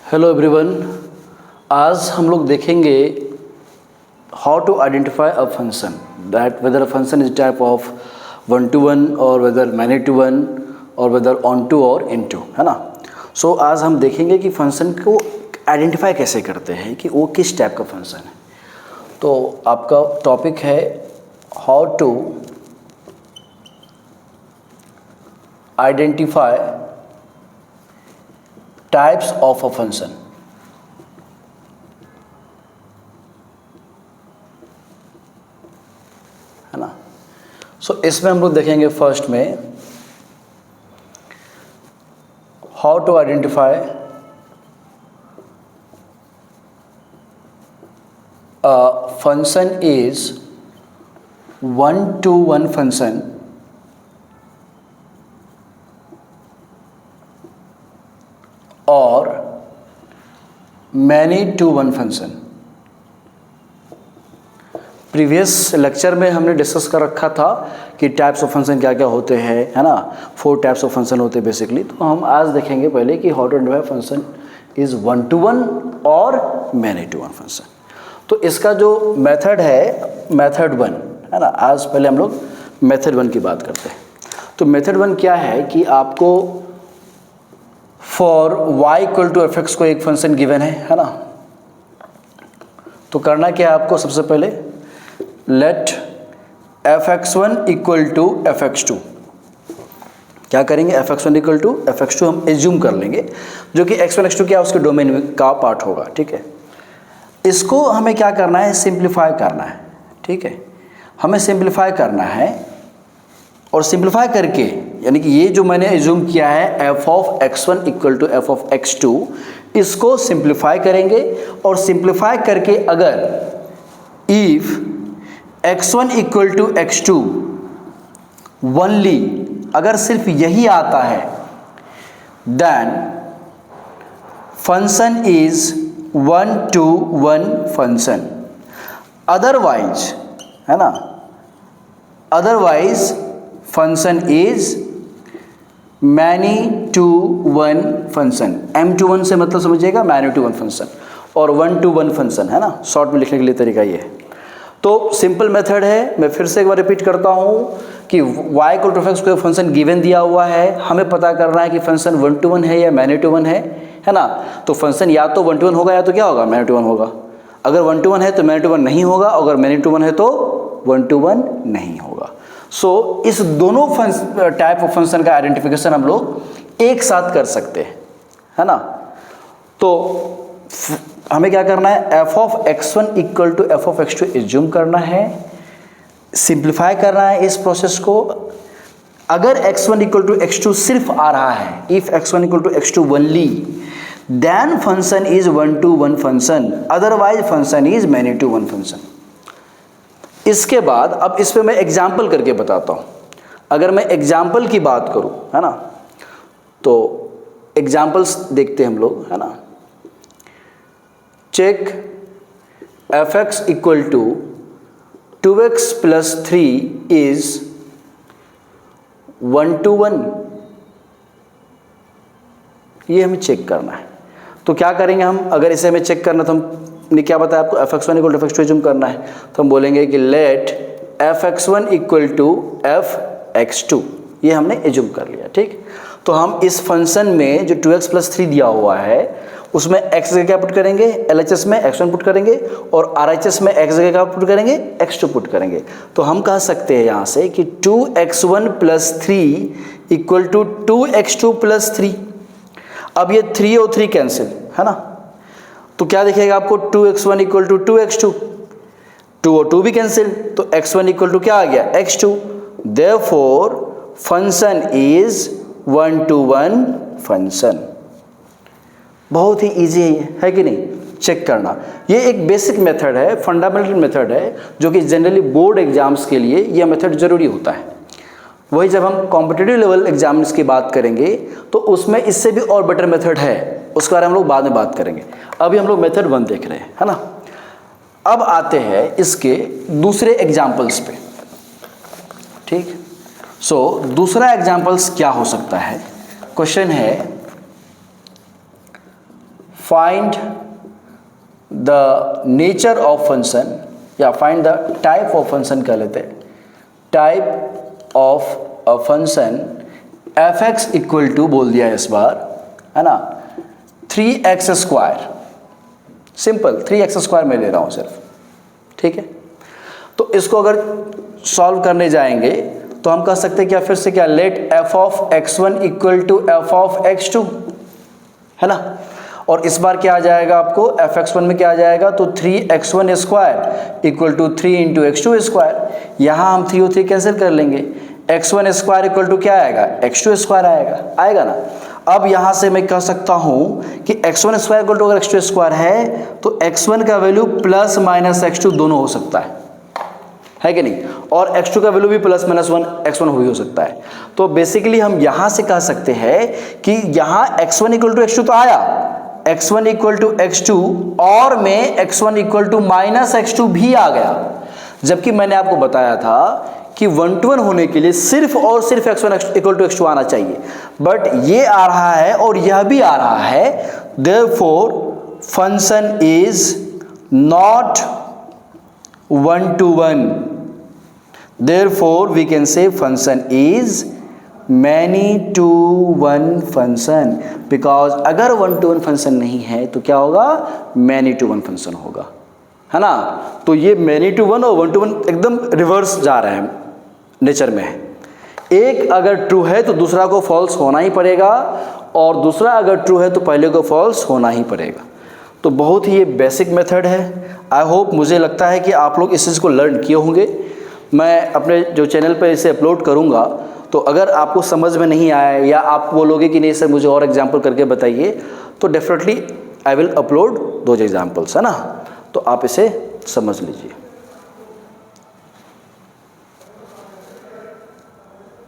Hello everyone, आज हम लोग देखेंगे how to identify a function, that whether a function is type of 1 to 1 और वेदर मैनी टू 1 और वेदर ऑन टू और इन टू, है ना। सो आज हम देखेंगे कि फंक्शन को आइडेंटिफाई कैसे करते हैं कि वो किस टाइप का फंक्शन है। तो आपका टॉपिक है how to identify types of a function. है ना। सो इसमें हम लोग देखेंगे फर्स्ट में how to identify a function is 1 to 1 function और many to 1 function. Previous lecture में हमने डिस्कस कर रखा था कि टाइप्स ऑफ फंक्शन क्या क्या होते हैं, है ना। 4 टाइप्स ऑफ फंक्शन होते हैं बेसिकली। तो हम आज देखेंगे पहले कि how to identify function is 1 to 1 और मैनी टू 1 फंक्शन। तो इसका जो मेथड है मेथड 1, है ना। आज पहले हम लोग मेथड 1 की बात करते हैं। तो मेथड 1 क्या है कि आपको for y equal to F X को एक फंक्शन गिवन है ना। तो करना क्या है आपको, सबसे पहले late fx1 equal to fx2। क्या करेंगे, fx1 इक्वल टू fx2 हम एज्यूम कर लेंगे, जो कि x1 x2 क्या उसके डोमेन का पार्ट होगा। ठीक है, इसको हमें क्या करना है, सिंप्लीफाई करना है। ठीक है, हमें सिंप्लीफाई करना है और सिंप्लीफाई करके, यानी कि ये जो मैंने एज्यूम किया है f of x1 equal to f of x2, इसको सिंप्लीफाई करेंगे और सिंप्लीफाई करके अगर if x1 equal to x2 only, अगर सिर्फ यही आता है, then function is 1 to 1 function. Otherwise, है ना, otherwise function is many to 1 function. M2 1 से मतलब समझिएगा मैनी टू 1 फंक्शन और 1 to 1 फंक्शन, है ना। शॉर्ट में लिखने के लिए तरीका ये है। तो सिंपल मेथड है, मैं फिर से एक बार रिपीट करता हूँ कि y इक्वल टू f को फंक्शन गिवन दिया हुआ है, हमें पता करना है कि फंक्शन 1 to 1 है या मैनी टू 1 है ना। तो फंक्शन या तो 1 to 1 होगा या तो क्या होगा, मैनी टू 1 होगा। अगर 1 to 1 है तो मैनी टू 1 नहीं होगा, अगर मैनी टू 1 है तो 1 to 1 नहीं होगा। सो इस दोनों टाइप ऑफ फंक्शन का आइडेंटिफिकेशन हम लोग एक साथ कर सकते हैं, है ना। तो हमें क्या करना है, f of x1 equal to f of x2 assume करना है, सिंप्लीफाई करना है इस प्रोसेस को। अगर x1 इक्वल टू x2 सिर्फ आ रहा है, if x1 equal to x2 only, then function is 1 to 1 function, otherwise function is many to 1 function. इसके बाद अब इस पे मैं एग्जाम्पल करके बताता हूँ। अगर मैं एग्जाम्पल की बात करूँ, है ना, तो एग्जाम्पल्स देखते हैं हम लोग, है ना। Check fx equal to 2x plus 3 is 1 to 1, ये हमें चेक करना है। तो क्या करेंगे हम, अगर इसे हमें चेक करना, तो हमने क्या बताया आपको, fx1 equal to fx2 assume करना है। तो हम बोलेंगे कि late fx1 equal to fx2, ये हमने एज्यूम कर लिया। ठीक, तो हम इस फंक्शन में जो 2x प्लस 3 दिया हुआ है उसमें x जगह क्या पुट करेंगे, LHS में x1 पुट करेंगे और RHS में x जगह क्या पुट करेंगे, x2 पुट करेंगे। तो हम कह सकते हैं यहाँ से कि 2x1 plus 3 equal to 2x2 plus 3। अब ये 3 और 3 कैंसिल, है ना। तो क्या दिखेगा आपको, 2x1 इक्वल टू 2x2, 2 और 2 भी कैंसिल, तो x1 इक्वल टू क्या आ गया, x2। Therefore function is 1 to 1 function. बहुत ही इजी है कि नहीं, चेक करना। ये एक बेसिक मेथड है, फंडामेंटल मेथड है, जो कि जनरली बोर्ड एग्जाम्स के लिए यह मेथड जरूरी होता है। वही जब हम कॉम्पिटिटिव लेवल एग्जाम्स की बात करेंगे तो उसमें इससे भी और बेटर मेथड है, उसके बारे में हम लोग बाद में बात करेंगे। अभी हम लोग मेथड 1 देख रहे हैं, है ना। अब आते हैं इसके दूसरे एग्जाम्पल्स पे। ठीक, सो दूसरा एग्जाम्पल्स क्या हो सकता है, क्वेश्चन है find the nature of function या find the type of function कह लेते हैं, type of a function f x equal to बोल दिया इस बार, है ना, 3x square, simple 3x square मैं ले रहा हूँ सिर्फ, ठीक है। तो इसको अगर सॉल्व करने जाएंगे तो हम कह सकते हैं क्या, फिर से क्या, let f of x1 equal to f of x2, है ना। और इस बार क्या आ जाएगा आपको, fx1 में क्या आ जाएगा, तो 3x1 square equal to 3 into x2 square. यहाँ हम 3 और 3 कैंसिल कर लेंगे, x1 स्क्वायर इक्वल टू क्या आएगा, x2 स्क्वायर आएगा ना। अब यहाँ से मैं कह सकता हूँ कि x1 स्क्वायर इक्वल टू अगर x2 स्क्वायर है तो x1 का वैल्यू प्लस माइनस x2 दोनों हो सकता है कि नहीं, और x2 का वैल्यू भी प्लस माइनस x1 हो सकता है। तो बेसिकली हम यहाँ से कह सकते हैं कि यहाँ x1 इक्वल टू x2 तो आया, x1 इक्वल टू x2 और में x1 equal to minus x2 भी आ गया, जबकि मैंने आपको बताया था कि 1 to 1 होने के लिए सिर्फ और सिर्फ x1 इक्वल टू x2 आना चाहिए, बट ये आ रहा है और यह भी आ रहा है, therefore function is not 1 to 1, therefore we can say function is many to 1 function, because अगर 1 to 1 फंक्शन नहीं है तो क्या होगा, many to 1 फंक्शन होगा, है ना। तो ये many to 1 और 1 to 1 एकदम रिवर्स जा रहे हैं, नेचर में है। एक अगर ट्रू है तो दूसरा को फॉल्स होना ही पड़ेगा, और दूसरा अगर ट्रू है तो पहले को फॉल्स होना ही पड़ेगा। तो बहुत ही ये बेसिक मेथड है। आई होप, मुझे लगता है कि आप लोग इस चीज़ को लर्न किए होंगे। मैं अपने जो चैनल पर इसे अपलोड करूँगा, तो अगर आपको समझ में नहीं आया या आप बोलोगे कि नहीं सर मुझे और एग्जाम्पल करके बताइए, तो definitely I will upload those examples, है ना। तो आप इसे समझ लीजिए।